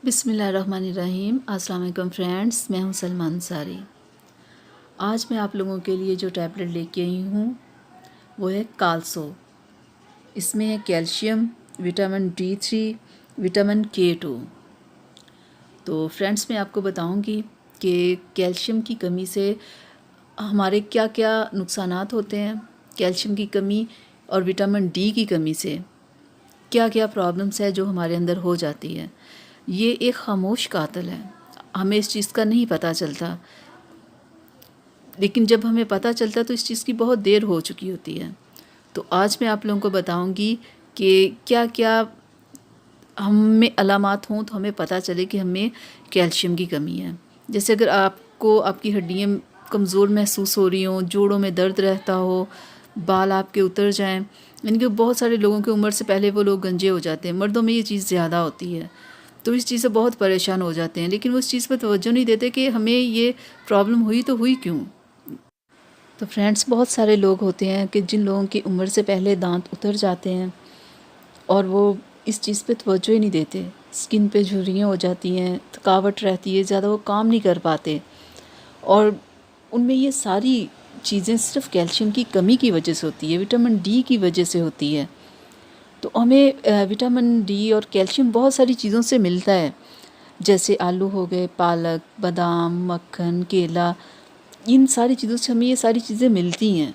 बिस्मिल्लाहिर्रहमानिर्रहीम। अस्सलाम वालेकुम फ्रेंड्स, मैं हूं सलमा अंसारी। आज मैं आप लोगों के लिए जो टैबलेट लेके आई हूं वो है काल्सो। इसमें है calcium, vitamin D3, vitamin K2। तो फ्रेंड्स, मैं आपको बताऊंगी कि कैल्शियम की कमी से हमारे क्या क्या नुकसानात होते हैं। कैल्शियम की कमी और विटामिन D की कमी से क्या क्या प्रॉब्लम्स है जो हमारे अंदर हो जाती है। ये एक खामोश कातिल है, हमें इस चीज़ का नहीं पता चलता, लेकिन जब हमें पता चलता तो इस चीज़ की बहुत देर हो चुकी होती है। तो आज मैं आप लोगों को बताऊंगी कि क्या क्या हमें अलामात हों तो हमें पता चले कि हमें कैल्शियम की कमी है। जैसे अगर आपको आपकी हड्डियाँ कमज़ोर महसूस हो रही हों, जोड़ों में दर्द रहता हो, बाल आपके उतर जाएं, यानी कि बहुत सारे लोगों की उम्र से पहले वो लोग गंजे हो जाते हैं। मर्दों में ये चीज़ ज़्यादा होती है, तो इस चीज़ से बहुत परेशान हो जाते हैं, लेकिन वो इस चीज़ पर तवज्जो नहीं देते कि हमें ये प्रॉब्लम हुई तो हुई क्यों। तो फ्रेंड्स, बहुत सारे लोग होते हैं कि जिन लोगों की उम्र से पहले दांत उतर जाते हैं और वो इस चीज़ पे तवज्जो ही नहीं देते। स्किन पे झुर्रियाँ हो जाती हैं, थकावट रहती है, ज़्यादा वो काम नहीं कर पाते, और उनमें ये सारी चीज़ें सिर्फ कैल्शियम की कमी की वजह से होती है, विटामिन D की वजह से होती है। तो हमें विटामिन D और कैल्शियम बहुत सारी चीज़ों से मिलता है, जैसे आलू हो गए, पालक, बादाम, मक्खन, केला, इन सारी चीज़ों से हमें ये सारी चीज़ें मिलती हैं।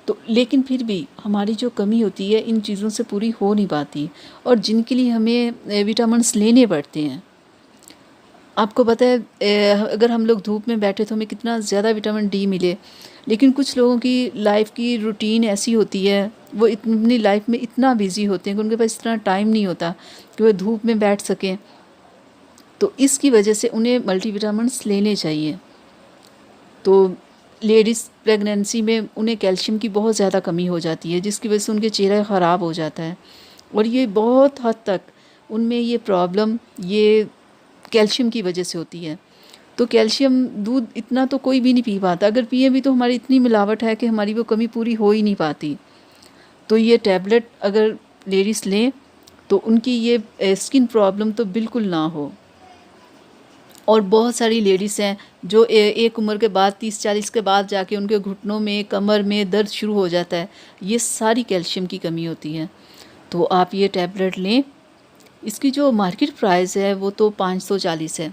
तो लेकिन फिर भी हमारी जो कमी होती है इन चीज़ों से पूरी हो नहीं पाती, और जिनके लिए हमें विटामिन्स लेने पड़ते हैं। आपको पता है, अगर हम लोग धूप में बैठे तो हमें कितना ज़्यादा विटामिन D मिले, लेकिन कुछ लोगों की लाइफ की रूटीन ऐसी होती है, वो अपनी लाइफ में इतना बिज़ी होते हैं कि उनके पास इतना टाइम नहीं होता कि वो धूप में बैठ सकें। तो इसकी वजह से उन्हें मल्टीविटामिन्स लेने चाहिए। तो लेडीज़ प्रेगनेंसी में उन्हें कैल्शियम की बहुत ज़्यादा कमी हो जाती है, जिसकी वजह से उनके चेहरा ख़राब हो जाता है, और ये बहुत हद तक उनमें ये प्रॉब्लम ये कैल्शियम की वजह से होती है। तो कैल्शियम दूध इतना तो कोई भी नहीं पी पाता, अगर पिए भी तो हमारी इतनी मिलावट है कि हमारी वो कमी पूरी हो ही नहीं पाती। तो ये टैबलेट अगर लेडीज़ लें तो उनकी ये स्किन प्रॉब्लम तो बिल्कुल ना हो। और बहुत सारी लेडीज़ हैं जो एक उम्र के बाद 30-40 के बाद जाके उनके घुटनों में, कमर में दर्द शुरू हो जाता है। ये सारी कैल्शियम की कमी होती है। तो आप ये टैबलेट लें। इसकी जो मार्केट प्राइस है वो तो 540 है,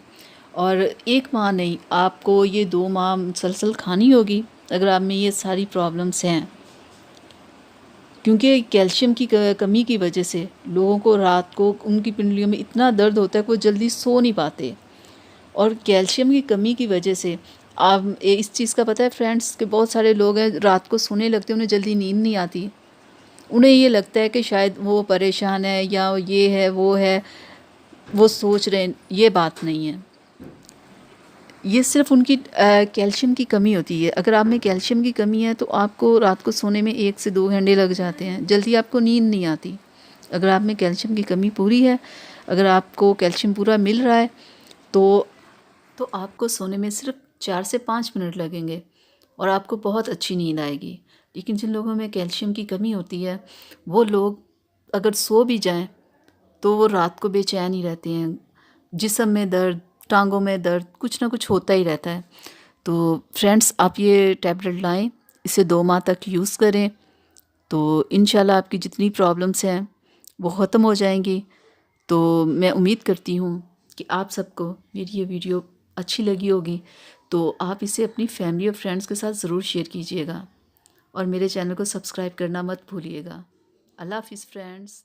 और 1 माह नहीं, आपको ये 2 माह मुसलसल खानी होगी अगर आप में ये सारी प्रॉब्लम्स हैं। क्योंकि कैल्शियम की कमी की वजह से लोगों को रात को उनकी पिंडलियों में इतना दर्द होता है कि वो जल्दी सो नहीं पाते, और कैल्शियम की कमी की वजह से आप इस चीज़ का पता है फ्रेंड्स कि बहुत सारे लोग हैं रात को सोने लगते हैं, उन्हें जल्दी नींद नहीं आती। उन्हें ये लगता है कि शायद वो परेशान है या ये है वो है, वो सोच रहे हैं। ये बात नहीं है, ये सिर्फ उनकी कैल्शियम की कमी होती है। अगर आप में कैल्शियम की कमी है तो आपको रात को सोने में 1 से 2 घंटे लग जाते हैं, जल्दी आपको नींद नहीं आती। अगर आप में कैल्शियम की कमी पूरी है, अगर आपको कैल्शियम पूरा मिल रहा है, तो आपको सोने में सिर्फ 4 से 5 मिनट लगेंगे और आपको बहुत अच्छी नींद आएगी। लेकिन जिन लोगों में कैल्शियम की कमी होती है, वो लोग अगर सो भी जाएं तो वो रात को बेचैन ही रहते हैं, जिस्म में दर्द, टांगों में दर्द, कुछ ना कुछ होता ही रहता है। तो फ्रेंड्स, आप ये टैबलेट लाएं, इसे 2 माह तक यूज़ करें, तो इंशाल्लाह आपकी जितनी प्रॉब्लम्स हैं वो ख़त्म हो जाएंगी। तो मैं उम्मीद करती हूँ कि आप सबको मेरी ये वीडियो अच्छी लगी होगी, तो आप इसे अपनी फैमिली और फ्रेंड्स के साथ ज़रूर शेयर कीजिएगा, और मेरे चैनल को सब्सक्राइब करना मत भूलिएगा। अल्लाह हाफ़िज़ फ्रेंड्स।